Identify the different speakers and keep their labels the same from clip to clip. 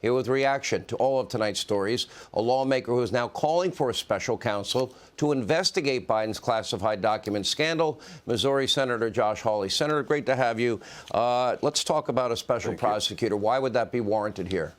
Speaker 1: Here with reaction to all of tonight's stories, a lawmaker who is now calling for a special counsel to investigate Biden's classified documents scandal, Missouri Senator Josh Hawley. Senator, great to have you. Let's talk about a special prosecutor. Why would that be warranted here?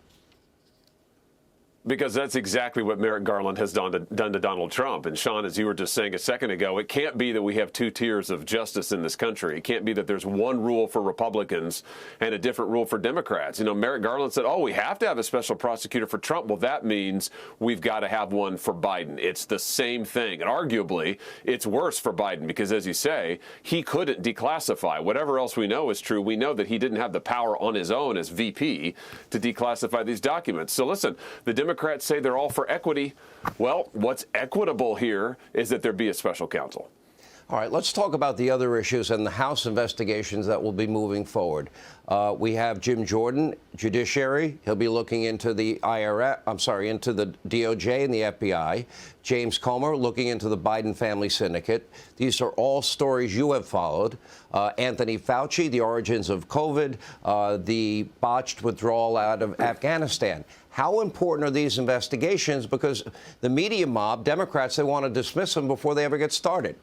Speaker 2: Because that's exactly what Merrick Garland has done to Donald Trump. And, Sean, as you were just saying a second ago, it can't be that we have two tiers of justice in this country. It can't be that there's one rule for Republicans and a different rule for Democrats. You know, Merrick Garland said, oh, we have to have a special prosecutor for Trump. Well, that means we've got to have one for Biden. It's the same thing. And arguably, it's worse for Biden because, as you say, he couldn't declassify. Whatever else we know is true, we know that he didn't have the power on his own as VP to declassify these documents. So, listen, the Democrats say they're all for equity. Well, what's equitable here is that there be a special counsel.
Speaker 1: All right, let's talk about the other issues and the House investigations that will be moving forward. We have Jim Jordan, Judiciary. He'll be looking into the into the DOJ and the FBI. James Comer looking into the Biden family syndicate. These are all stories you have followed. Anthony Fauci, the origins of COVID, the botched withdrawal out of Afghanistan. How important are these investigations? Because the media mob, Democrats, they want to dismiss them before they ever get started.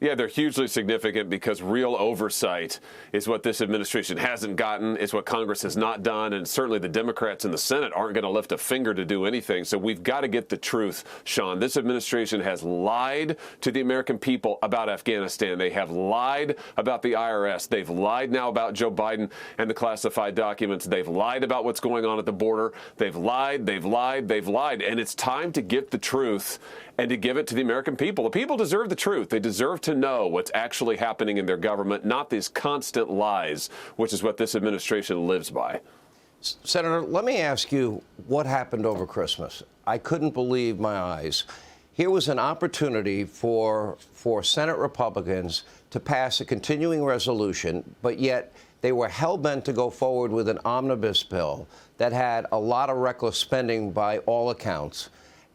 Speaker 2: Yeah, they're hugely significant because real oversight is what this administration hasn't gotten. It's what Congress has not done. And certainly the Democrats in the Senate aren't going to lift a finger to do anything. So we've got to get the truth, Sean. This administration has lied to the American people about Afghanistan. They have lied about the IRS. They've lied now about Joe Biden and the classified documents. They've lied about what's going on at the border. They've lied, they've lied, they've lied. And it's time to get the truth and to give it to the American people. The people deserve the truth. They deserve to know what's actually happening in their government, not these constant lies, which is what this administration lives by.
Speaker 1: Senator, let me ask you what happened over Christmas. I couldn't believe my eyes. Here was an opportunity for Senate Republicans to pass a continuing resolution, but yet they were hell-bent to go forward with an omnibus bill that had a lot of reckless spending by all accounts.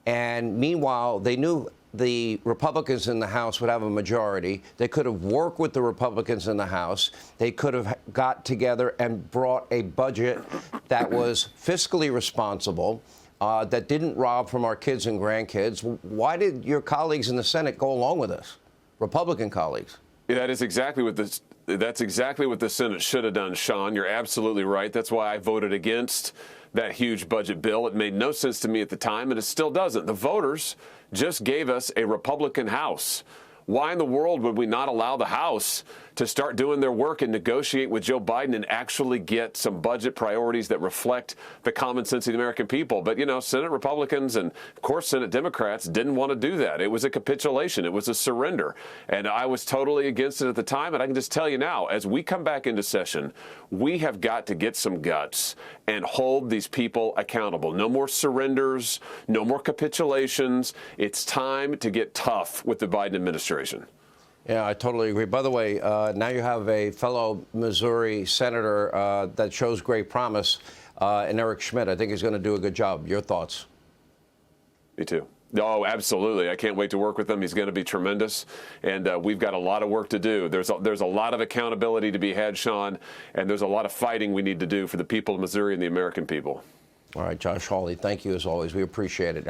Speaker 1: And meanwhile, they knew the Republicans in the House would have a majority. They could have worked with the Republicans in the House. They could have got together and brought a budget that was fiscally responsible, that didn't rob from our kids and grandkids. Why did your colleagues in the Senate go along with this, Republican colleagues?
Speaker 2: That is exactly what this. That's exactly what the Senate should have done, Sean. You're absolutely right. That's why I voted against that huge budget bill. It made no sense to me at the time, and it still doesn't. The voters just gave us a Republican House. Why in the world would we not allow the House to start doing their work and negotiate with Joe Biden and actually get some budget priorities that reflect the common sense of the American people? But, you know, Senate Republicans and, of course, Senate Democrats didn't want to do that. It was a capitulation. It was a surrender. And I was totally against it at the time. And I can just tell you now, as we come back into session, we have got to get some guts and hold these people accountable. No more surrenders, no more capitulations. It's time to get tough with the Biden administration.
Speaker 1: Yeah, I totally agree. By the way, now you have a fellow Missouri senator that shows great promise, and Eric Schmidt. I think he's going to do a good job. Your thoughts?
Speaker 2: Me too. Oh, absolutely. I can't wait to work with him. He's going to be tremendous, and we've got a lot of work to do. There's a lot of accountability to be had, Sean, and there's a lot of fighting we need to do for the people of Missouri and the American people.
Speaker 1: All right, Josh Hawley, thank you as always. We appreciate it.